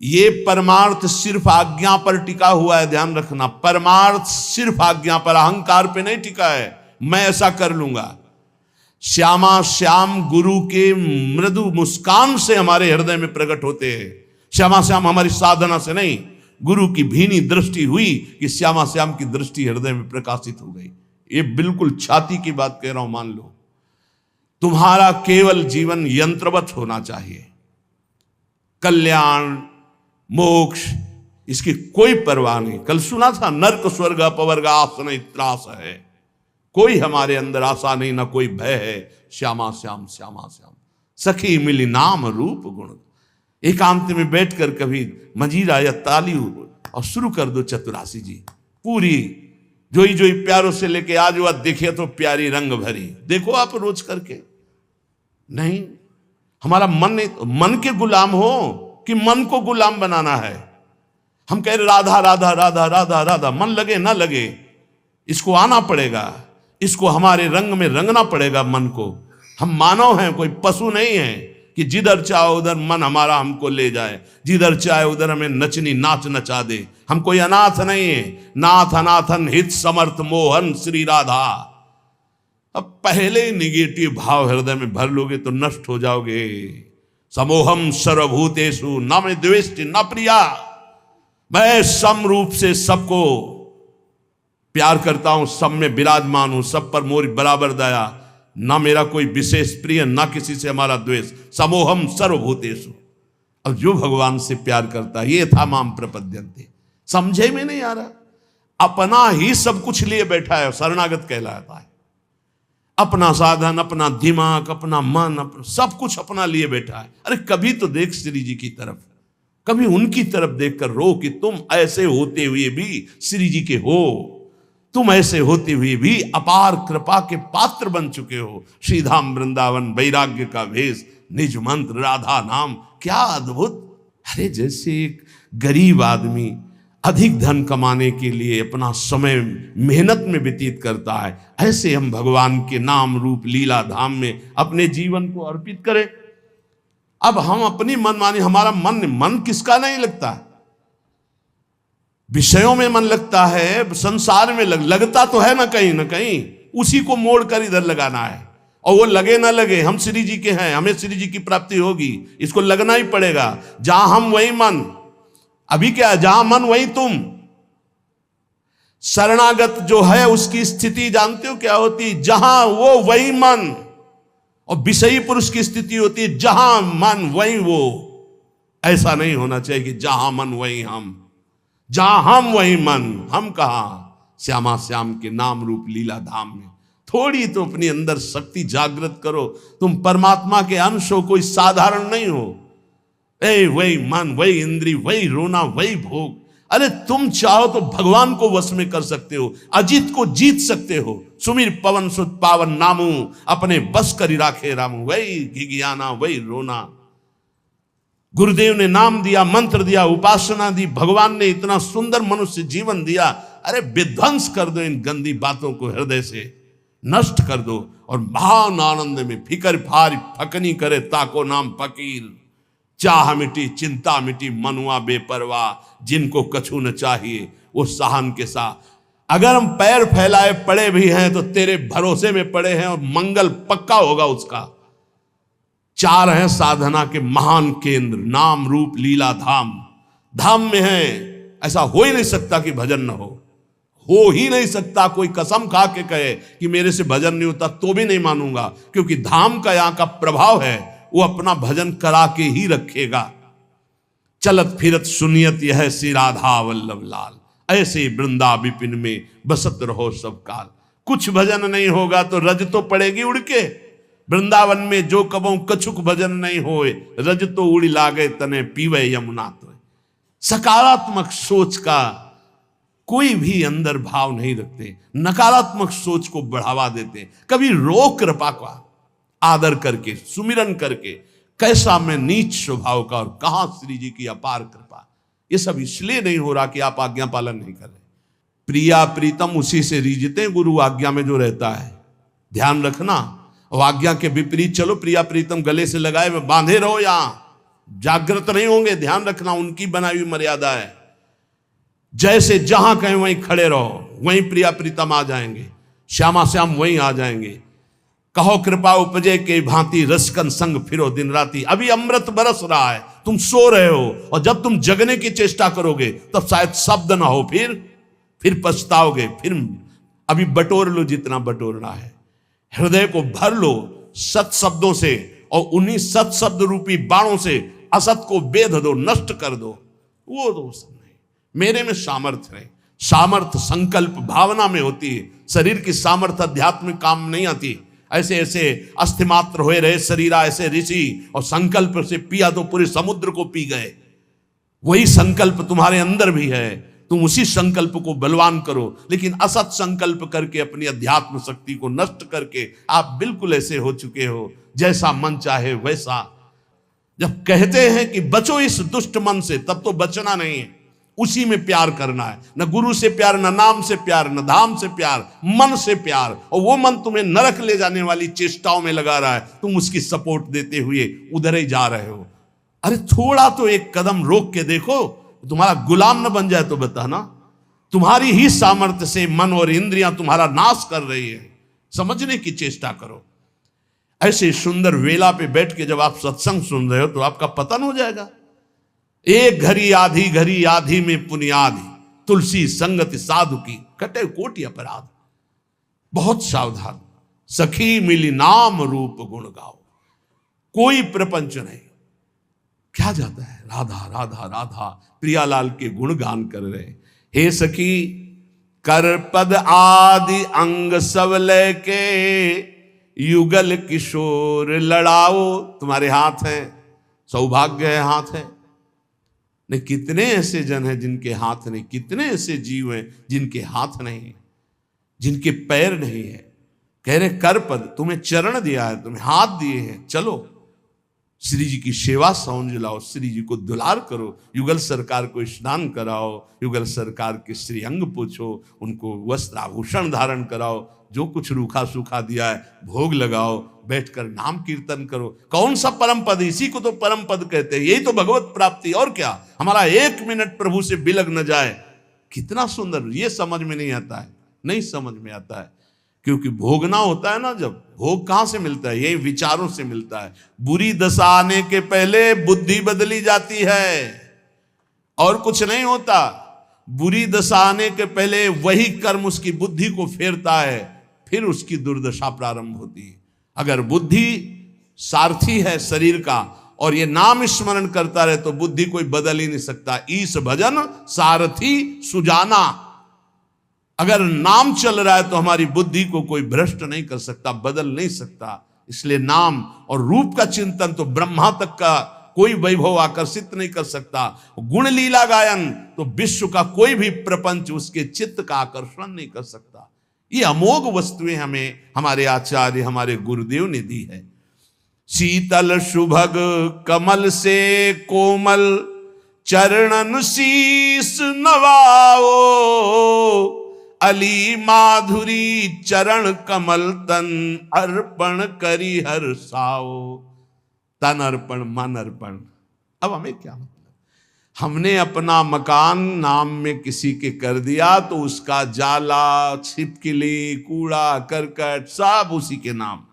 ये परमार्थ सिर्फ आज्ञा पर टिका हुआ है, ध्यान रखना। परमार्थ सिर्फ आज्ञा पर, अहंकार पे नहीं टिका है, मैं ऐसा कर लूंगा। श्यामा श्याम गुरु के मृदु मुस्कान से हमारे हृदय में प्रकट होते हैं। श्यामा श्याम हमारी साधना से नहीं, गुरु की भीनी दृष्टि हुई कि श्यामा श्याम की दृष्टि हृदय में प्रकाशित हो गई। ये बिल्कुल छाती की बात कह रहा हूं, मान लो। तुम्हारा केवल जीवन यंत्रवत होना चाहिए। कल्याण मोक्ष इसकी कोई परवाह नहीं। कल सुना था, नर्क स्वर्ग अपवर्ग आस नहीं त्रास है। कोई हमारे अंदर आशा नहीं, ना कोई भय है। श्यामा श्याम श्यामा श्याम सखी मिली नाम रूप गुण। एकांत में बैठकर कभी मजीरा या ताली और शुरू कर दो चतुरासी जी पूरी, जोई जोई प्यारों से लेके आज वह देखे तो प्यारी रंग भरी। देखो आप रोज करके। नहीं, हमारा मन नहीं, मन के गुलाम हो कि मन को गुलाम बनाना है। हम कह रहे राधा राधा राधा राधा राधा, मन लगे ना लगे, इसको आना पड़ेगा, इसको हमारे रंग में रंगना पड़ेगा मन को। हम मानव हैं, कोई पशु नहीं है कि जिधर चाहे उधर मन हमारा हमको ले जाए, जिधर चाहे उधर हमें नचनी नाच नचा दे। हम कोई अनाथ नहीं है। नाथ अनाथन हित समर्थ मोहन श्री राधा। अब पहले ही निगेटिव भाव हृदय में भर लोगे तो नष्ट हो जाओगे। समोहम सर्वभूतेषु न में द्वेष्टि न प्रिया। मैं सम रूप से सबको प्यार करता हूं, सब में विराजमान हूं, सब पर मोरी बराबर दया। ना मेरा कोई विशेष प्रिय, ना किसी से हमारा द्वेष। समोहम सर्वभूतेषु। अब जो भगवान से प्यार करता है, ये था माम प्रपद्यन्ते। समझे में नहीं आ रहा, अपना ही सब कुछ लिए बैठा है, शरणागत कहलाता है। अपना साधन, अपना दिमाग, अपना मन, अपना सब कुछ अपना लिए बैठा है। अरे कभी तो देख श्री जी की तरफ, कभी उनकी तरफ देखकर रो कि तुम ऐसे होते हुए भी श्री जी के हो, तुम ऐसे होते हुए भी अपार कृपा के पात्र बन चुके हो। श्रीधाम वृंदावन वैराग्य का भेष, निज मंत्र राधा नाम, क्या अद्भुत। अरे जैसे एक गरीब आदमी अधिक धन कमाने के लिए अपना समय मेहनत में व्यतीत करता है, ऐसे हम भगवान के नाम रूप लीला धाम में अपने जीवन को अर्पित करें। अब हम अपनी मनमानी, हमारा मन किसका नहीं लगता, विषयों में मन लगता है, संसार में लगता तो है ना कहीं, उसी को मोड़ कर इधर लगाना है। और वो लगे ना लगे, हम श्री जी के हैं, हमें श्री जी की प्राप्ति होगी, इसको लगना ही पड़ेगा। जहां हम वही मन। अभी क्या, जहां मन वही तुम। शरणागत जो है उसकी स्थिति जानते हो क्या होती, जहां वो वही मन। और विषयी पुरुष की स्थिति होती है जहां मन वही वो। ऐसा नहीं होना चाहिए कि जहां मन वही हम, जहां हम वही मन। हम कहां, श्यामा श्याम के नाम रूप लीला धाम में। थोड़ी तो अपनी अंदर शक्ति जागृत करो। तुम परमात्मा के अंश हो, कोई साधारण नहीं हो। वही मन, वही इंद्री, वही रोना, वही भोग। अरे तुम चाहो तो भगवान को वश में कर सकते हो, अजीत को जीत सकते हो। सुमिर पवन सुत पावन नामू, अपने बस करी राखे रामू। वही घिघियाना, वही रोना। गुरुदेव ने नाम दिया, मंत्र दिया, उपासना दी, भगवान ने इतना सुंदर मनुष्य जीवन दिया। अरे विध्वंस कर दो इन गंदी बातों को, हृदय से नष्ट कर दो। और महान आनंद में फिकर फार फकनी करे ताको नाम फकीर। चाह मिटी चिंता मिटी मनुआ बेपरवाह। जिनको कछु न चाहिए वो सहन के साथ। अगर हम पैर फैलाए पड़े भी हैं तो तेरे भरोसे में पड़े हैं, और मंगल पक्का होगा उसका। चार हैं साधना के महान केंद्र, नाम रूप लीला धाम। धाम में है, ऐसा हो ही नहीं सकता कि भजन न हो ही नहीं सकता। कोई कसम खा के कहे कि मेरे से भजन नहीं होता तो भी नहीं मानूंगा, क्योंकि धाम का यहां का प्रभाव है, वो अपना भजन करा के ही रखेगा। चलत फिरत सुनियत यह श्री राधा वल्लभ लाल। ऐसे वृंदा विपिन में बसत रहो सब काल। कुछ भजन नहीं होगा तो रज तो पड़ेगी उड़ के। वृंदावन में जो कबों कछुक भजन नहीं होए, रज तो उड़ी लागे तने पीवे यमुना तो। सकारात्मक सोच का कोई भी अंदर भाव नहीं रखते, नकारात्मक सोच को बढ़ावा देते। कभी रो कृपा का आदर करके, सुमिरन करके, कैसा मैं नीच स्वभाव का और कहां श्री जी की अपार कृपा। ये सब इसलिए नहीं हो रहा कि आप आज्ञा पालन नहीं कर रहे। प्रिया प्रीतम उसी से रीझते, गुरु आज्ञा में जो रहता है, ध्यान रखना। और आज्ञा के विपरीत चलो, प्रिया प्रीतम गले से लगाए बांधे रहो, यहां जागृत नहीं होंगे, ध्यान रखना, उनकी बनाई हुई मर्यादा है। जैसे जहां कहें वहीं खड़े रहो, वहीं प्रिया प्रीतम आ जाएंगे, श्यामा श्याम वहीं आ जाएंगे। कहो कृपा उपजे के भांति रसकन संग फिरो दिन राती। अभी अमृत बरस रहा है, तुम सो रहे हो, और जब तुम जगने की चेष्टा करोगे तब शायद शब्द ना हो, फिर पछताओगे। फिर अभी बटोर लो जितना बटोरना है, हृदय को भर लो सत शब्दों से, और उन्हीं सत शब्द रूपी बाणों से असत को बेध दो, नष्ट कर दो। वो दोस्त नहीं, मेरे में सामर्थ्य है। सामर्थ्य संकल्प भावना में होती है। शरीर की सामर्थ्य अध्यात्म काम नहीं आती। ऐसे ऐसे अस्थिमात्र हुए रहे शरीरा ऐसे ऋषि, और संकल्प से पिया तो पूरे समुद्र को पी गए। वही संकल्प तुम्हारे अंदर भी है, तुम उसी संकल्प को बलवान करो। लेकिन असत संकल्प करके अपनी अध्यात्म शक्ति को नष्ट करके आप बिल्कुल ऐसे हो चुके हो, जैसा मन चाहे वैसा। जब कहते हैं कि बचो इस दुष्ट मन से, तब तो बचना नहीं है, उसी में प्यार करना है। न गुरु से प्यार, न नाम से प्यार, न धाम से प्यार, मन से प्यार। और वो मन तुम्हें नरक ले जाने वाली चेष्टाओं में लगा रहा है, तुम उसकी सपोर्ट देते हुए उधर ही जा रहे हो। अरे थोड़ा तो एक कदम रोक के देखो, तुम्हारा गुलाम न बन जाए तो बताना। तुम्हारी ही सामर्थ्य से मन और इंद्रियां तुम्हारा नाश कर रही है, समझने की चेष्टा करो। ऐसे सुंदर वेला पे बैठ के जब आप सत्संग सुन रहे हो तो आपका पतन हो जाएगा। एक घड़ी आधी में पुनियादि, तुलसी संगति साधु की कटे कोटि अपराध। बहुत सावधान, सखी मिली नाम रूप गुण गाओ। कोई प्रपंच नहीं, क्या जाता है, राधा राधा राधा प्रियालाल के गुणगान कर रहे। हे सखी कर पद आदि अंग सब लेके, युगल किशोर लड़ाओ। तुम्हारे हाथ है, सौभाग्य है हाथ है। नहीं, कितने ऐसे जन हैं जिनके हाथ नहीं, कितने ऐसे जीव हैं जिनके हाथ नहीं है, जिनके पैर नहीं है। कह रहे कर पद, तुम्हें चरण दिया है, तुम्हें हाथ दिए हैं, चलो श्री जी की सेवा समझ लाओ, श्री जी को दुलार करो, युगल सरकार को स्नान कराओ, युगल सरकार के श्री अंग पूछो, उनको वस्त्र आभूषण धारण कराओ, जो कुछ रूखा सूखा दिया है भोग लगाओ, बैठकर नाम कीर्तन करो। कौन सा परम पद, इसी को तो परम पद कहते हैं। यही तो भगवत प्राप्ति, और क्या। हमारा एक मिनट प्रभु से बिलग न जाए, कितना सुंदर। ये समझ में नहीं आता है, नहीं समझ में आता है, क्योंकि भोगना होता है ना। जब भोग कहां से मिलता है, यही विचारों से मिलता है। बुरी दशा आने के पहले बुद्धि बदली जाती है, और कुछ नहीं होता। बुरी दशा आने के पहले वही कर्म उसकी बुद्धि को फेरता है, फिर उसकी दुर्दशा प्रारंभ होती है। अगर बुद्धि सारथी है शरीर का, और ये नाम स्मरण करता रहे, तो बुद्धि कोई बदल ही नहीं सकता। ईश भजन सारथी सुजाना। अगर नाम चल रहा है तो हमारी बुद्धि को कोई भ्रष्ट नहीं कर सकता, बदल नहीं सकता। इसलिए नाम और रूप का चिंतन तो ब्रह्मा तक का कोई वैभव आकर्षित नहीं कर सकता। गुण लीला गायन तो विश्व का कोई भी प्रपंच उसके चित्त का आकर्षण नहीं कर सकता। ये अमोघ वस्तुएं हमें हमारे आचार्य, हमारे गुरुदेव ने दी है। शीतल सुभग कमल से कोमल, चरणन शीस नवाओ। अली माधुरी चरण कमल, तन अर्पण करी हर्षाओ। तन अर्पण, मन अर्पण। अब हमें क्या मतलब, हमने अपना मकान नाम में किसी के कर दिया, तो उसका जाला, छिपकली, कूड़ा करकट सब उसी के नाम।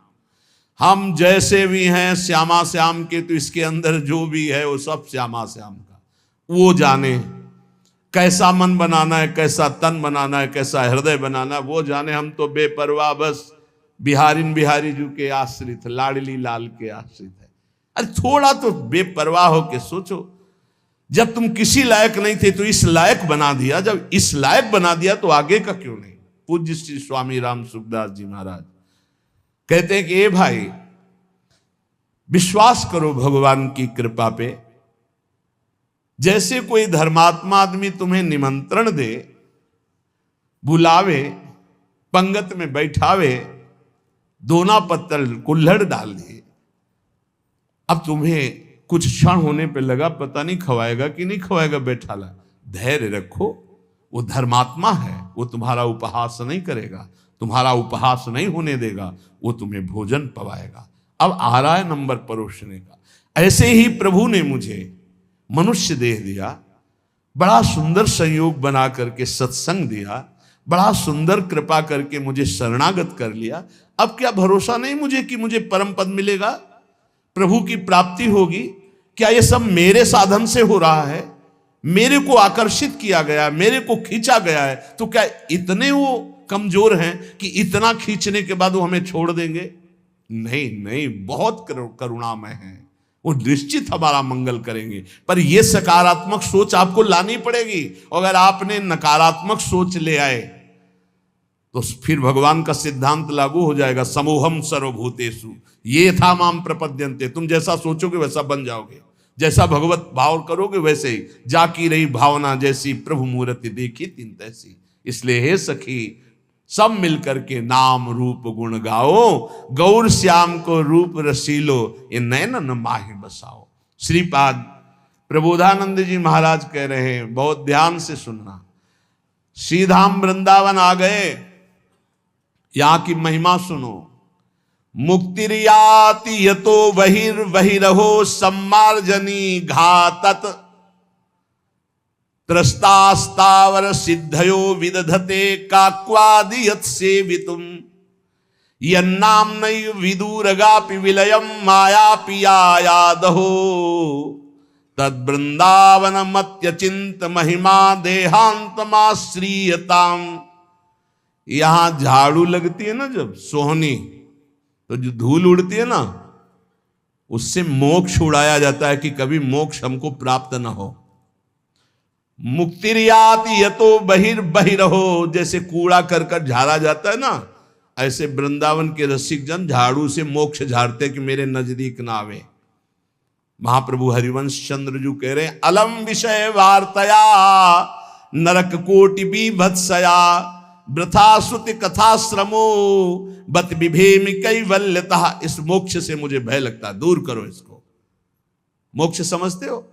हम जैसे भी हैं श्यामा श्याम के, तो इसके अंदर जो भी है वो सब श्यामा श्याम का। वो जाने कैसा मन बनाना है, कैसा तन बनाना है, कैसा हृदय बनाना है, वो जाने। हम तो बेपरवाह बस बिहारी जी के आश्रित, लाडली लाल के आश्रित है। अरे थोड़ा तो बेपरवाह हो के सोचो, जब तुम किसी लायक नहीं थे तो इस लायक बना दिया, जब इस लायक बना दिया तो आगे का क्यों नहीं। पूज्य श्री स्वामी राम सुखदास जी महाराज कहते हैं कि ए भाई, विश्वास करो भगवान की कृपा पे। जैसे कोई धर्मात्मा आदमी तुम्हें निमंत्रण दे, बुलावे, पंगत में बैठावे, दोना पत्तल कुल्हड़ डाल दे। अब तुम्हें कुछ क्षण होने पे लगा पता नहीं खवाएगा कि नहीं खवाएगा, बैठा ला, धैर्य रखो। वो धर्मात्मा है, वो तुम्हारा उपहास नहीं करेगा, तुम्हारा उपहास नहीं होने देगा, वो तुम्हें भोजन पवाएगा। अब आ रहा है नंबर परोसने का। ऐसे ही प्रभु ने मुझे मनुष्य देह दिया, बड़ा सुंदर संयोग बना करके सत्संग दिया, बड़ा सुंदर कृपा करके मुझे शरणागत कर लिया। अब क्या भरोसा नहीं मुझे कि मुझे परम पद मिलेगा, प्रभु की प्राप्ति होगी? क्या ये सब मेरे साधन से हो रहा है? मेरे को आकर्षित किया गया, मेरे को खींचा गया है, तो क्या इतने वो कमजोर हैं कि इतना खींचने के बाद वो हमें छोड़ देंगे? नहीं नहीं, बहुत करुणामय हैं, वो निश्चित हमारा मंगल करेंगे। पर ये सकारात्मक सोच आपको लानी पड़ेगी। अगर आपने नकारात्मक सोच ले आए तो फिर भगवान का सिद्धांत लागू हो जाएगा, समूहम सर्वभूतेषु ये था माम प्रपद्यन्ते। तुम जैसा सोचोगे वैसा बन जाओगे, जैसा भगवत भाव करोगे वैसे ही। जाकी रही भावना जैसी, प्रभु मूर्ति देखी तिन तैसी। इसलिए हे सखी, सब मिलकर के नाम रूप गुण गाओ, गौर श्याम को रूप रसीलो, ये नैनन माहि बसाओ। श्रीपाद प्रबोधानंद जी महाराज कह रहे हैं, बहुत ध्यान से सुनना। श्रीधाम वृंदावन आ गए, यहां की महिमा सुनो। मुक्तिर्याति यतो बहिर्बहिरहो सम्मार्जनी घातत, त्रस्तास्तावर सिद्धयो विदधते काक्वादियत सेवितुम, यन्नाम नैव विदुरगापि विलयम माया पियायादहो, तद्वृंदावन मत्यचिंत महिमा देहांतमाश्रीयताम। यहां झाड़ू लगती है ना जब सोहनी, तो जो धूल उड़ती है ना, उससे मोक्ष उड़ाया जाता है कि कभी मोक्ष हमको प्राप्त ना हो। मुक्तिर्याति यतो बहिर्बहिरहो, जैसे कूड़ा करकट झाड़ा जाता है ना, ऐसे वृंदावन के रसिक जन झाड़ू से मोक्ष झाड़ते कि मेरे नजदीक ना आवे। महाप्रभु हरिवंश चंद्र जी कह रहे हैं, अलम विषय वार्तया नरक कोटि बीभत्सया, वृथा श्रुति कथा श्रमो बत विभेमि कैवल्यतः। इस मोक्ष से मुझे भय लगता है, दूर करो इसको। मोक्ष समझते हो?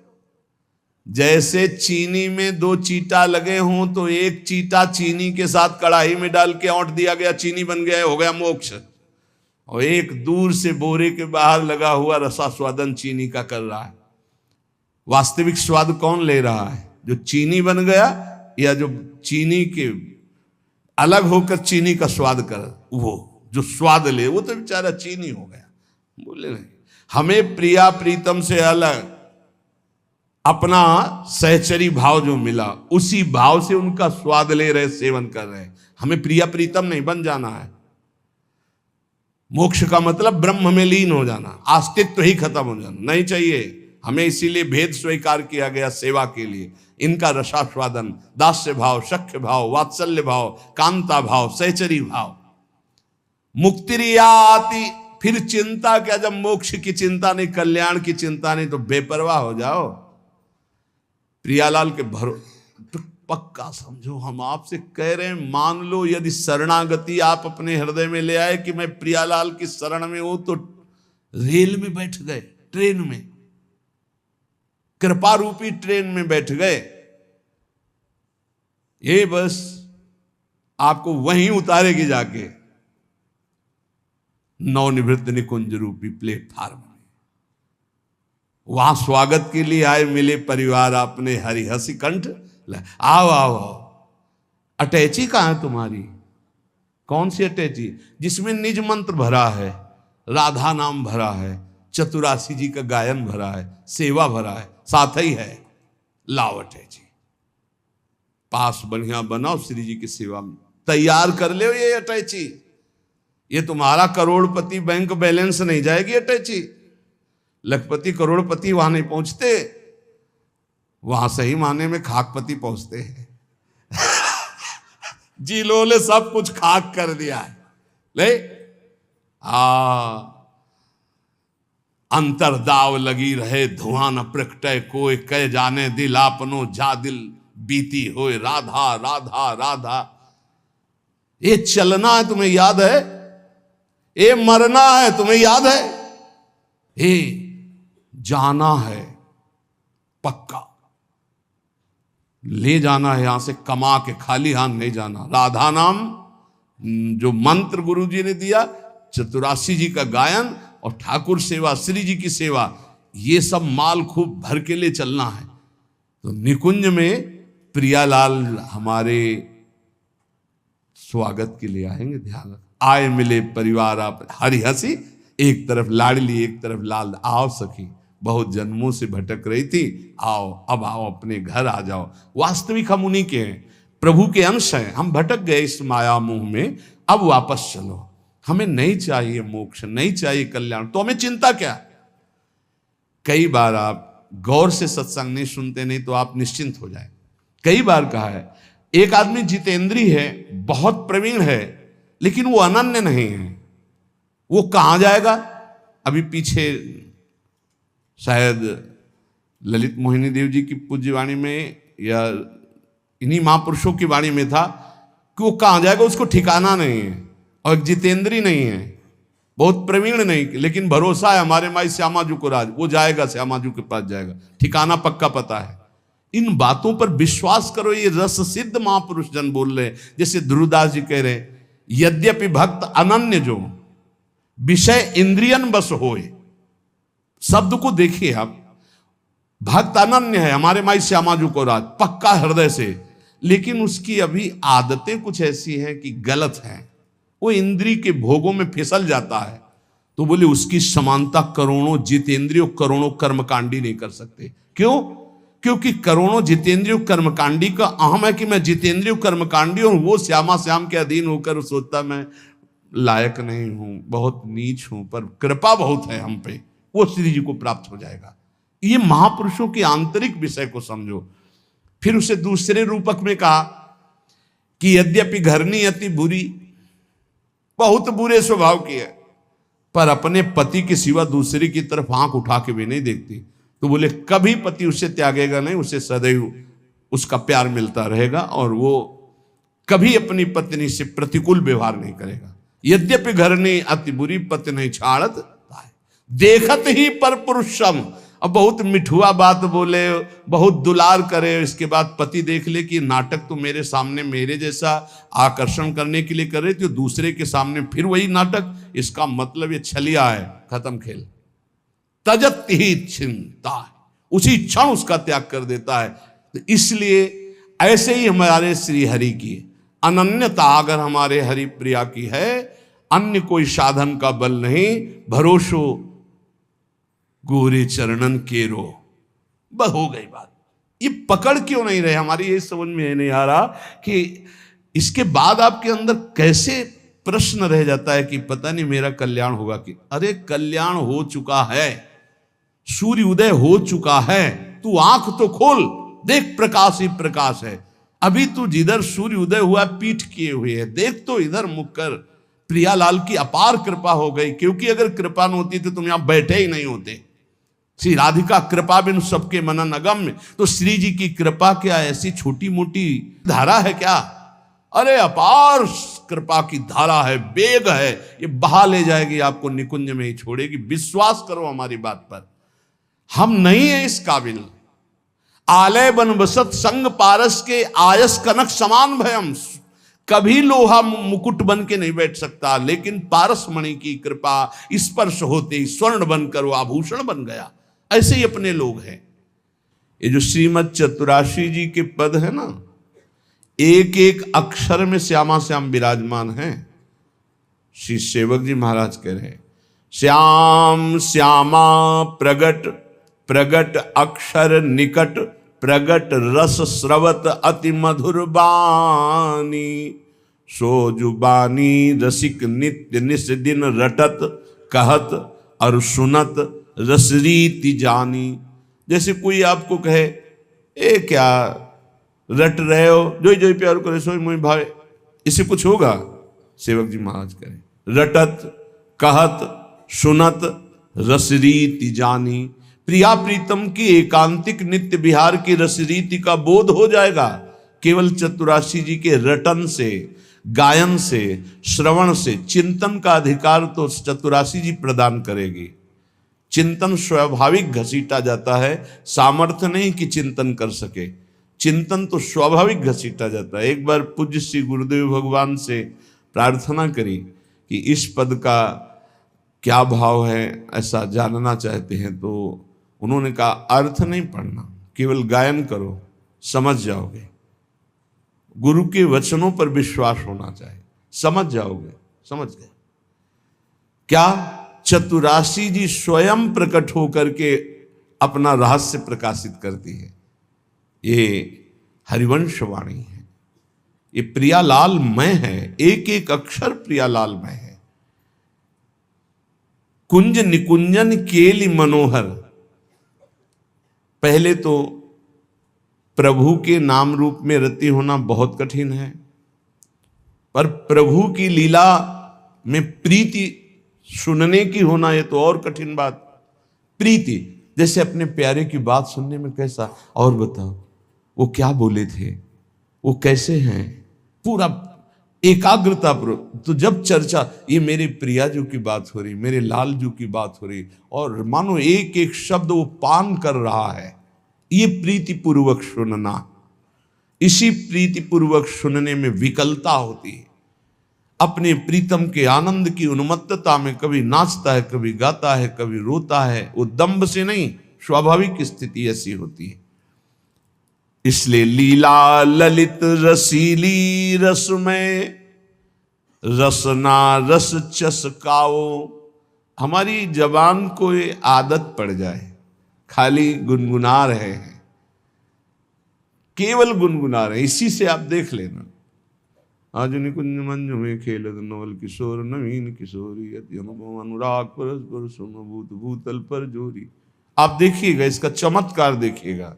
जैसे चीनी में दो चीटा लगे हों तो एक चीटा चीनी के साथ कढ़ाई में डाल के औंट दिया गया, चीनी बन गया, हो गया मोक्ष। और एक दूर से बोरे के बाहर लगा हुआ रसास्वादन चीनी का कर रहा है। वास्तविक स्वाद कौन ले रहा है? जो चीनी बन गया या जो चीनी के अलग होकर चीनी का स्वाद कर, वो जो स्वाद ले वो तो बेचारा चीनी हो गया। बोले नहीं, हमें प्रिया प्रीतम से अलग अपना सहचरी भाव जो मिला, उसी भाव से उनका स्वाद ले रहे, सेवन कर रहे। हमें प्रिया प्रीतम नहीं बन जाना है। मोक्ष का मतलब ब्रह्म में लीन हो जाना, अस्तित्व ही खत्म हो जाना नहीं चाहिए हमें। इसीलिए भेद स्वीकार किया गया सेवा के लिए। इनका रसास्वादन, दास्य भाव, सख्य भाव, वात्सल्य भाव, कांता भाव, सहचरी भाव। मुक्तिर्याति, फिर चिंता क्या? जब मोक्ष की चिंता नहीं, कल्याण की चिंता नहीं, तो बेपरवाह हो जाओ। प्रियालाल के तो पक्का समझो, हम आपसे कह रहे हैं, मान लो यदि शरणागति आप अपने हृदय में ले आए कि मैं प्रियालाल की शरण में हूं, तो रेल में बैठ गए, ट्रेन में, कृपा रूपी ट्रेन में बैठ गए। ये बस आपको वहीं उतारेगी जाके नवनिवृत्त निकुंज रूपी प्लेटफार्म में। वहां स्वागत के लिए आए, मिले परिवार अपने, हरि हसी कंठ, आओ आओ आओ। अटैची कहां है तुम्हारी? कौन सी अटैची? जिसमें निज मंत्र भरा है, राधा नाम भरा है, चतुरासी जी का गायन भरा है, सेवा भरा है, साथ ही है। लाओ अटैची, पास बढ़िया बनाओ, श्री जी की सेवा में तैयार कर ले। ये अटैची, ये तुम्हारा करोड़पति बैंक बैलेंस नहीं जाएगी अटैची। लखपति करोड़पति वहां नहीं पहुंचते, वहां सही माने में खाकपति पहुंचते हैं। जिलों ने सब कुछ खाक कर दिया है। ले अंतरदाव लगी रहे, धुआं न प्रकटे कोई, कह जाने दिल आपनो जा दिल बीती होए, राधा राधा राधा। ये चलना है तुम्हें याद है? ये मरना है तुम्हें याद है? ये जाना है पक्का, ले जाना है यहां से, कमा के खाली हाथ नहीं जाना। राधा नाम जो मंत्र गुरु जी ने दिया, चतुरासी जी का गायन और ठाकुर सेवा, श्री जी की सेवा, ये सब माल खूब भर के ले चलना है। तो निकुंज में प्रियालाल हमारे स्वागत के लिए आएंगे। ध्यान रख, आए मिले परिवार आप हरी हंसी, एक तरफ लाडली एक तरफ लाल। आओ सखी, बहुत जन्मों से भटक रही थी, आओ अब आओ, अपने घर आ जाओ। वास्तविक हम उन्हीं के हैं, प्रभु के अंश हैं। हम भटक गए इस माया मोह में, अब वापस चलो। हमें नहीं चाहिए मोक्ष, नहीं चाहिए कल्याण, तो हमें चिंता क्या। कई बार आप गौर से सत्संग नहीं सुनते, नहीं तो आप निश्चिंत हो जाए। कई बार कहा है, एक आदमी जितेंद्री है, बहुत प्रवीण है, लेकिन वो अनन्य नहीं है। वो कहां जाएगा। अभी पीछे शायद ललित मोहिनी देव जी की पूज्य वाणी में या इन्हीं महापुरुषों की वाणी में था कि वो कहां जाएगा उसको ठिकाना नहीं है, और जितेंद्री नहीं है, बहुत प्रवीण नहीं, लेकिन भरोसा है हमारे माई श्यामाजू को राज, वो जाएगा, श्यामाजू के पास जाएगा, ठिकाना पक्का पता है। इन बातों पर विश्वास करो, ये रस सिद्ध महापुरुष जन बोल रहे हैं। जैसे ध्रुवदास जी कह रहे हैं, यद्यपि भक्त अनन्य जो विषय इंद्रियन बस होए। शब्द को देखिए आप, भक्त अनन्य है हमारे माई श्यामाजू को राज, पक्का हृदय से, लेकिन उसकी अभी आदतें कुछ ऐसी हैं कि गलत हैं, वो इंद्री के भोगों में फिसल जाता है। तो बोले उसकी समानता करोड़ों जितेंद्रियों करोड़ों कर्मकांडी नहीं कर सकते। क्यों? क्योंकि करोड़ों जितेंद्रियों कर्मकांडी का अहम है कि मैं जितेंद्रियों कर्मकांडी और वो श्यामा श्याम के अधीन होकर सोचता मैं लायक नहीं हूं, बहुत नीच हूं, पर कृपा बहुत है हम पे, वो श्री जी को प्राप्त हो जाएगा। ये महापुरुषों के आंतरिक विषय को समझो। फिर उसे दूसरे रूपक में कहा कि यद्यपि घरनी अति बुरी, बहुत बुरे स्वभाव की है, पर अपने पति के सिवा दूसरे की तरफ आंख उठा के भी नहीं देखती। तो बोले कभी पति उसे त्यागेगा नहीं, उसे सदैव उसका प्यार मिलता रहेगा और वो कभी अपनी पत्नी से प्रतिकूल व्यवहार नहीं करेगा। यद्यपि घरनी अति बुरी, पति नहीं छाड़त देखत ही पर पुरुषम। अब बहुत मिठुआ बात बोले, बहुत दुलार करे, इसके बाद पति देख ले कि नाटक तो मेरे सामने मेरे जैसा आकर्षण करने के लिए कर रहे थे, दूसरे के सामने फिर वही नाटक, इसका मतलब ये छलिया है, खत्म खेल। तजत ही चिंता, उसी क्षण उसका त्याग कर देता है। तो इसलिए ऐसे ही हमारे श्री हरि की अनन्यता अगर हमारे हरि प्रिया की है, अन्य कोई साधन का बल नहीं, भरोसो गोरे चरणन केरो। हो गई बात। ये पकड़ क्यों नहीं रहे हमारी, ये समझ में नहीं आ रहा कि इसके बाद आपके अंदर कैसे प्रश्न रह जाता है कि पता नहीं मेरा कल्याण होगा कि, अरे कल्याण हो चुका है, सूर्य उदय हो चुका है, तू आंख तो खोल, देख प्रकाश ही प्रकाश है। अभी तू जिधर सूर्य उदय हुआ पीठ किए हुए है, देख तो इधर मुख कर। प्रियालाल की अपार कृपा हो गई, क्योंकि अगर कृपा न होती तो तुम यहां बैठे ही नहीं होते। श्री राधिका कृपा बिन सबके मनन अगम्य। तो श्री जी की कृपा क्या ऐसी छोटी मोटी धारा है क्या? अरे अपार कृपा की धारा है, वेग है, ये बहा ले जाएगी आपको, निकुंज में ही छोड़ेगी। विश्वास करो हमारी बात पर, हम नहीं है इस काबिल। आलय बन बसत संग पारस के आयस कनक समान भयम। कभी लोहा मुकुट बन के नहीं बैठ सकता, लेकिन पारस मणि की कृपा स्पर्श होते ही स्वर्ण बनकर वो आभूषण बन गया। ऐसे ही अपने लोग हैं। ये जो श्रीमद चतुराशी जी के पद है ना, एक एक अक्षर में श्यामा श्याम विराजमान है। श्री सेवक जी महाराज कह रहे हैं, श्याम श्यामा प्रगट प्रगट अक्षर निकट, प्रगट रस स्रवत अति मधुर बानी। सो जुबानी रसिक नित्य निस दिन रटत, कहत और सुनत रसरीति जानी। जैसे कोई आपको कहे, ए क्या रट रहे हो, जो जो प्यार करे सो मोहि भावे, इससे कुछ होगा? सेवक जी महाराज कहे, रटत कहत सुनत रसरीति जानी। प्रिया प्रीतम की एकांतिक नित्य विहार की रसरीति का बोध हो जाएगा केवल चतुराशी जी के रटन से, गायन से, श्रवण से। चिंतन का अधिकार तो चतुराशी जी प्रदान करेगी। चिंतन स्वाभाविक घसीटा जाता है, सामर्थ्य नहीं कि चिंतन कर सके, चिंतन तो स्वाभाविक घसीटा जाता है। एक बार पूज्य श्री गुरुदेव भगवान से प्रार्थना करी कि इस पद का क्या भाव है, ऐसा जानना चाहते हैं। तो उन्होंने कहा अर्थ नहीं पढ़ना, केवल गायन करो, समझ जाओगे। गुरु के वचनों पर विश्वास होना चाहिए, समझ जाओगे। समझ गए क्या? चतुरासी जी स्वयं प्रकट होकर के अपना रहस्य प्रकाशित करती है। ये हरिवंश वाणी है, ये प्रियालाल मय है, एक एक अक्षर प्रियालाल मय है। कुंज निकुंजन केली मनोहर। पहले तो प्रभु के नाम रूप में रति होना बहुत कठिन है, पर प्रभु की लीला में प्रीति सुनने की होना ये तो और कठिन बात। प्रीति, जैसे अपने प्यारे की बात सुनने में कैसा, और बताओ वो क्या बोले थे, वो कैसे हैं, पूरा एकाग्रता पर। तो जब चर्चा, ये मेरे प्रियाजू की बात हो रही, मेरे लालजू की बात हो रही, और मानो एक एक शब्द वो पान कर रहा है, ये प्रीतिपूर्वक सुनना। इसी प्रीतिपूर्वक सुनने में विकलता होती है। अपने प्रीतम के आनंद की उन्मत्तता में कभी नाचता है, कभी गाता है, कभी रोता है। वो दंभ से नहीं, स्वाभाविक स्थिति ऐसी होती है। इसलिए लीला ललित रसीली रसमय, रसना रस चसकाओ। हमारी जबान को ये आदत पड़ जाए, खाली गुनगुना रहे हैं, केवल गुनगुना रहे हैं। इसी से आप देख लेना, आज निकुंज मंज में खेलत नवल किशोर, नवीन किशोरी अति अनुभव अनुराग परस्पर सुमभूत भूतल पर जोरी। आप देखिएगा, इसका चमत्कार देखिएगा,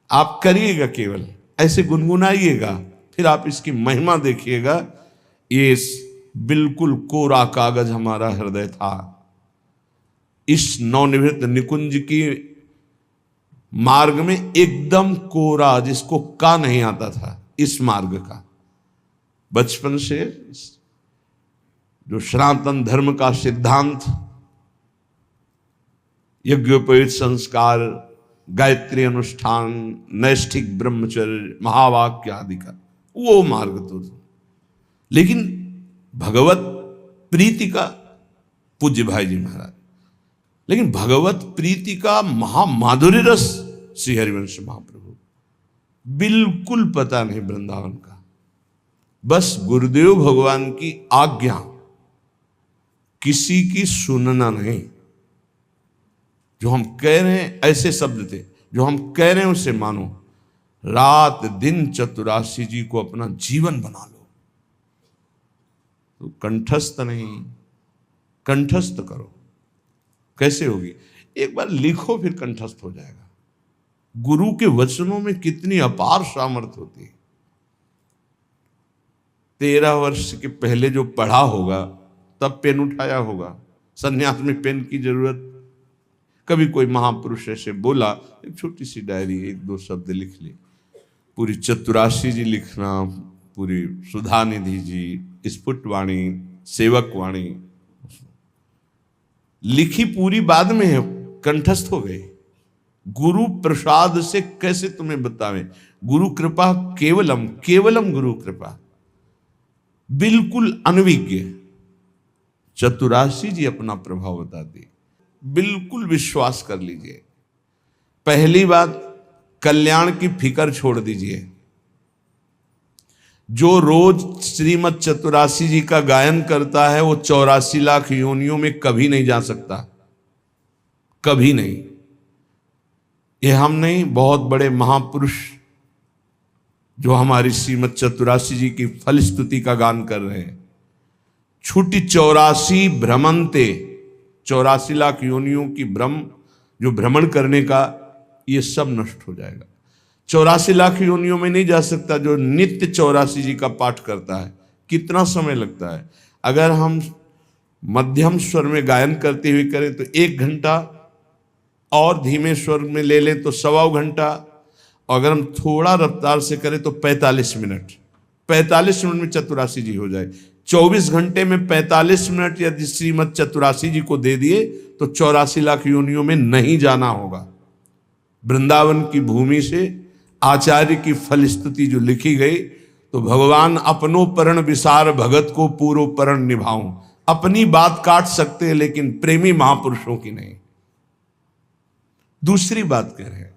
आप करिएगा, केवल ऐसे गुनगुनाइएगा, फिर आप इसकी महिमा देखिएगा। ये बिल्कुल कोरा कागज हमारा हृदय था। इस नवनिवृत्त निकुंज की मार्ग में एकदम कोरा, जिसको का नहीं आता था, इस मार्ग का बचपन से जो सनातन धर्म का सिद्धांत, यज्ञोपवीत संस्कार, गायत्री अनुष्ठान, नैष्ठिक ब्रह्मचर्य, महावाक्य आदि का वो मार्ग तो था। लेकिन भगवत प्रीति का, पूज्य भाई जी महाराज, लेकिन भगवत प्रीति का महामाधुर्य रस श्री हरिवंश महाप्रभु बिल्कुल पता नहीं वृंदावन का। बस गुरुदेव भगवान की आज्ञा, किसी की सुनना नहीं। जो हम कह रहे हैं, ऐसे शब्द थे, जो हम कह रहे हैं उसे मानो। रात दिन चतुरासी जी को अपना जीवन बना लो। तो कंठस्थ नहीं, कंठस्थ करो। कैसे होगी? एक बार लिखो, फिर कंठस्थ हो जाएगा। गुरु के वचनों में कितनी अपार सामर्थ्य होती है। 13 वर्ष के पहले जो पढ़ा होगा, तब पेन उठाया होगा। संन्यास में पेन की जरूरत, कभी कोई महापुरुष ऐसे बोला, एक छोटी सी डायरी, 1-2 शब्द लिख ली। पूरी चतुरासी जी लिखना, पूरी सुधा निधि जी, स्फुट वाणी, सेवक वाणी लिखी पूरी, बाद में है, कंठस्थ हो गई। गुरु प्रसाद से कैसे तुम्हें बतावें? गुरु कृपा केवलम, केवलम गुरु कृपा, बिल्कुल अनविज्ञ। चतुरासी जी अपना प्रभाव बताती, बिल्कुल विश्वास कर लीजिए। पहली बात, कल्याण की फिकर छोड़ दीजिए। जो रोज श्रीमद चतुरासी जी का गायन करता है, वो 84 लाख योनियों में कभी नहीं जा सकता, कभी नहीं। ये हम नहीं, बहुत बड़े महापुरुष जो हमारी श्रीमद चतुरासी जी की फलस्तुति का गान कर रहे हैं। छुटी 84 भ्रमंते, 84 लाख योनियों की भ्रम, जो भ्रमण करने का, ये सब नष्ट हो जाएगा। 84 लाख योनियों में नहीं जा सकता जो नित्य 84 जी का पाठ करता है। कितना समय लगता है? अगर हम मध्यम स्वर में गायन करते हुए करें तो 1 घंटा, और धीमे स्वर में ले लें तो 1.25 घंटा, और अगर हम थोड़ा रफ्तार से करें तो 45 मिनट। 45 मिनट में चतुरासी जी हो जाए। 24 घंटे में 45 मिनट यदि श्रीमद चतुरासी जी को दे दिए तो 84 लाख योनियों में नहीं जाना होगा। वृंदावन की भूमि से आचार्य की फलस्तुति जो लिखी गई, तो भगवान अपनो परण विसार भगत को पूरो परण निभाऊं। अपनी बात काट सकते हैं, लेकिन प्रेमी महापुरुषों की नहीं। दूसरी बात कह रहे हैं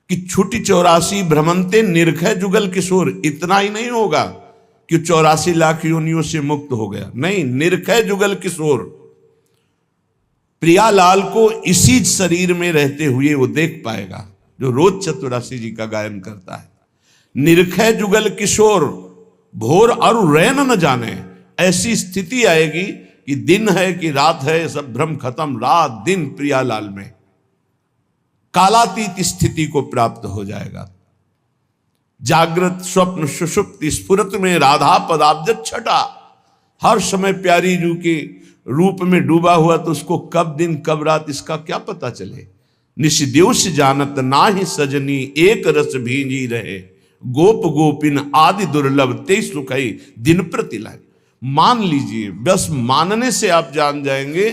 कि छुटी 84 भ्रमंते निर्खय जुगल किशोर। इतना ही नहीं होगा कि 84 लाख योनियों से मुक्त हो गया, नहीं, निर्खय जुगल किशोर प्रियालाल को इसी शरीर में रहते हुए वो देख पाएगा जो रोज चतुरासी जी का गायन करता है। निर्खय जुगल किशोर भोर और रैन न जाने, ऐसी स्थिति आएगी कि दिन है कि रात है, सब भ्रम खत्म, रात दिन प्रियालाल में कालातीत स्थिति को प्राप्त हो जाएगा। जागृत स्वप्न सुषुप्ति स्फुरत में राधा पदाब्ज छटा, हर समय प्यारी जू के रूप में डूबा हुआ, तो उसको कब दिन कब रात इसका क्या पता चले। निशिदेश जानत नाही सजनी एक रस भींजी रहे, गोप गोपिन आदि दुर्लभ ते सुखई दिन प्रति लाए। मान लीजिए, बस मानने से आप जान जाएंगे।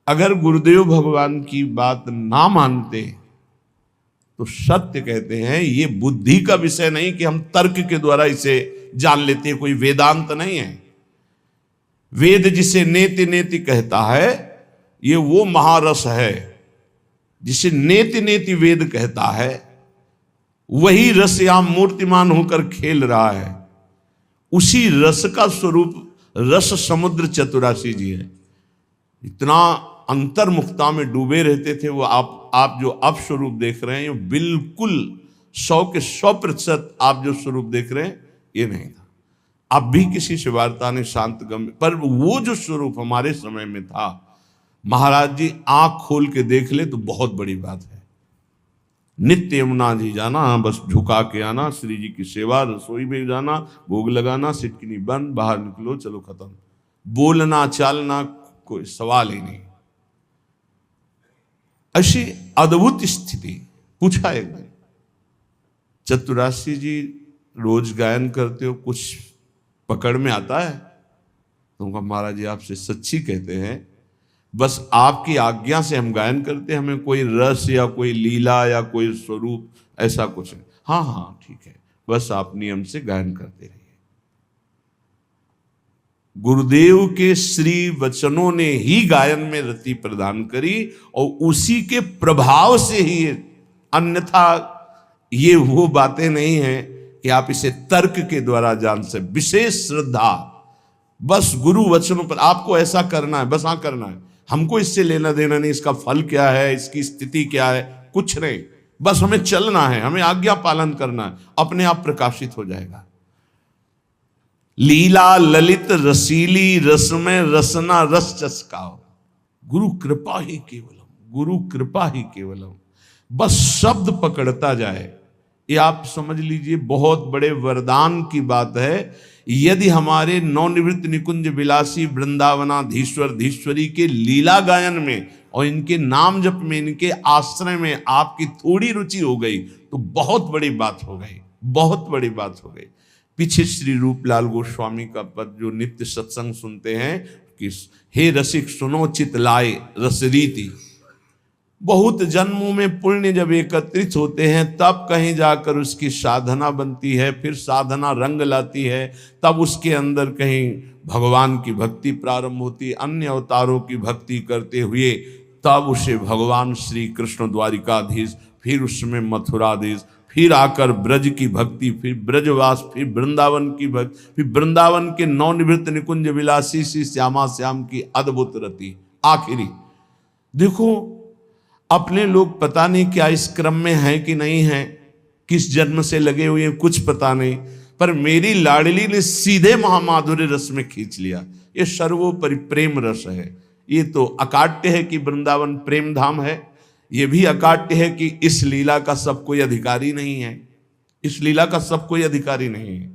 अगर गुरुदेव भगवान की बात ना मानते तो सत्य कहते हैं ये बुद्धि का विषय नहीं कि हम तर्क के द्वारा इसे जान लेते, कोई वेदांत नहीं है। वेद जिसे नेति नेति कहता है, ये वो महारस है जिसे नेति नेति वेद कहता है। वही रस यहां मूर्तिमान होकर खेल रहा है। उसी रस का स्वरूप रस समुद्र चतुरासी जी है। इतना अंतर्मुखता में डूबे रहते थे वो। आप जो अब स्वरूप देख रहे हैं, बिल्कुल 100 के 100% आप जो स्वरूप देख रहे हैं ये नहीं था। अब भी किसी से वार्ता नहीं, शांत गम, पर वो जो स्वरूप हमारे समय में था, महाराज जी आंख खोल के देख ले तो बहुत बड़ी बात है। नित्य यमुना जी जाना, बस झुका के आना, श्री जी की सेवा, रसोई में जाना, भोग लगाना, सिटकिनी बंद, बाहर निकलो, चलो खत्म। बोलना चालना कोई सवाल ही नहीं। ऐसी अद्भुत स्थिति। पूछा एक दिन, चतुरासी जी रोज गायन करते हो, कुछ पकड़ में आता है? तो कहा महाराज जी आपसे सच्ची कहते हैं, बस आपकी आज्ञा से हम गायन करते हैं, हमें कोई रस या कोई लीला या कोई स्वरूप ऐसा कुछ नहीं। हाँ हाँ ठीक है, बस आप नियम से गायन करते रहिए। गुरुदेव के श्री वचनों ने ही गायन में रति प्रदान करी और उसी के प्रभाव से ही, अन्यथा ये वो बातें नहीं हैं कि आप इसे तर्क के द्वारा जान से। विशेष श्रद्धा, बस गुरु वचनों पर आपको ऐसा करना है, बस हाँ करना है, हमको इससे लेना देना नहीं, इसका फल क्या है, इसकी स्थिति क्या है, कुछ नहीं, बस हमें चलना है, हमें आज्ञा पालन करना है, अपने आप प्रकाशित हो जाएगा। लीला ललित रसीली रस में रसना रस चस्काओ, गुरु कृपा ही केवलम, गुरु कृपा ही केवलम। बस शब्द पकड़ता जाए, ये आप समझ लीजिए बहुत बड़े वरदान की बात है। यदि हमारे नवनिवृत्त निकुंज विलासी वृंदावनाधीश्वर धीश्वरी के लीला गायन में और इनके नाम जप में, इनके आश्रय में आपकी थोड़ी रुचि हो गई तो बहुत बड़ी बात हो गई, बहुत बड़ी बात हो गई। पीछे श्री रूपलाल गोस्वामी का पद जो नित्य सत्संग सुनते हैं कि हे रसिक सुनो चित लाए रसरीति, बहुत जन्मों में पुण्य जब एकत्रित होते हैं तब कहीं जाकर उसकी साधना बनती है, फिर साधना रंग लाती है, तब उसके अंदर कहीं भगवान की भक्ति प्रारंभ होती है। अन्य अवतारों की भक्ति करते हुए तब उसे भगवान श्री कृष्ण द्वारिकाधीश, फिर उसमें मथुराधीश, फिर आकर ब्रज की भक्ति, फिर ब्रजवास, फिर वृंदावन की भक्ति, फिर वृंदावन के नवनिवृत्त निकुंज विलासी श्री श्यामा श्याम की अद्भुत रति। आखिरी देखो, अपने लोग पता नहीं क्या इस क्रम में हैं कि नहीं हैं, किस जन्म से लगे हुए हैं कुछ पता नहीं, पर मेरी लाडली ने सीधे महामाधुर्य रस में खींच लिया। ये सर्वोपरि प्रेम रस है। ये तो अकाट्य है कि वृंदावन प्रेम धाम है, ये भी अकाट्य है कि इस लीला का सब कोई अधिकारी नहीं है, इस लीला का सब कोई अधिकारी नहीं है।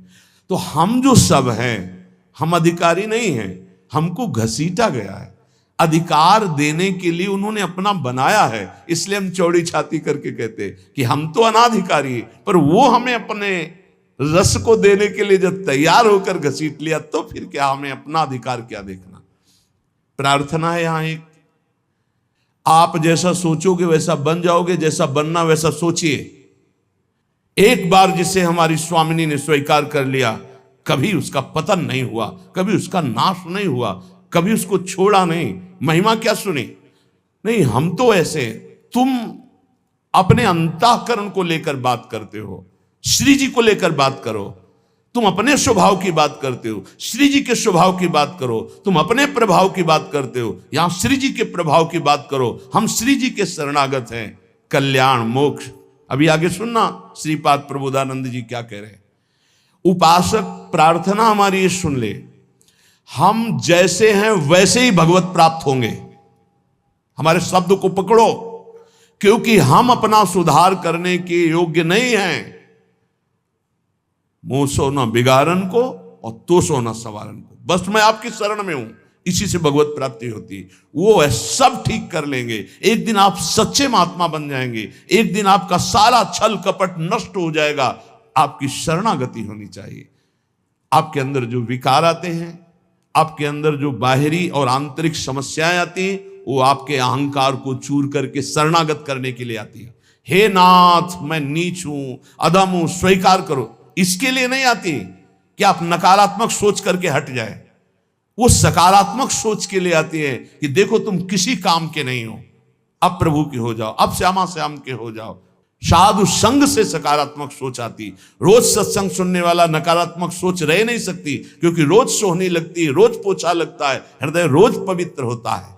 तो हम जो सब हैं, हम अधिकारी नहीं हैं, हमको घसीटा गया है। अधिकार देने के लिए उन्होंने अपना बनाया है, इसलिए हम चौड़ी छाती करके कहते कि हम तो अनाधिकारी हैं, पर वो हमें अपने रस को देने के लिए जब तैयार होकर घसीट लिया तो फिर क्या, हमें अपना अधिकार क्या देखना। प्रार्थना है यहां एक, आप जैसा सोचोगे वैसा बन जाओगे, जैसा बनना वैसा सोचिए। एक बार जिसे हमारी स्वामिनी ने स्वीकार कर लिया, कभी उसका पतन नहीं हुआ, कभी उसका नाश नहीं हुआ, कभी उसको छोड़ा नहीं। महिमा क्या सुनी? नहीं, हम तो ऐसे तुम अपने अंतःकरण को लेकर बात करते हो, श्री जी को लेकर बात करो। तुम अपने स्वभाव की बात करते हो, श्री जी के स्वभाव की बात करो। तुम अपने प्रभाव की बात करते हो, यहां श्री जी के प्रभाव की बात करो। हम श्री जी के शरणागत हैं, कल्याण मोक्ष। अभी आगे सुनना श्रीपाद प्रबोधानंद जी क्या कह रहे हैं। उपासक प्रार्थना हमारी ये सुन ले, हम जैसे हैं वैसे ही भगवत प्राप्त होंगे। हमारे शब्द को पकड़ो, क्योंकि हम अपना सुधार करने के योग्य नहीं हैं। मुंह सो न बिगाड़न को और तो सो न सवारन को, बस मैं आपकी शरण में हूं, इसी से भगवत प्राप्ति होती है। वो है सब ठीक कर लेंगे। एक दिन आप सच्चे महात्मा बन जाएंगे, एक दिन आपका सारा छल कपट नष्ट हो जाएगा। आपकी शरणागति होनी चाहिए। आपके अंदर जो विकार आते हैं, आपके अंदर जो बाहरी और आंतरिक समस्याएं आती हैं, वो आपके अहंकार को चूर करके शरणागत करने के लिए आती है। हे नाथ, मैं नीच हूं, अधम हूं, स्वीकार करो। इसके लिए नहीं आती कि आप नकारात्मक सोच करके हट जाए, वो सकारात्मक सोच के लिए आती है कि देखो तुम किसी काम के नहीं हो, अब प्रभु के हो जाओ, अब श्यामा श्याम के हो जाओ। साधु संग से सकारात्मक सोच आती। रोज सत्संग सुनने वाला नकारात्मक सोच रह नहीं सकती, क्योंकि रोज सोहनी लगती है, रोज पोछा लगता है, हृदय रोज पवित्र होता है।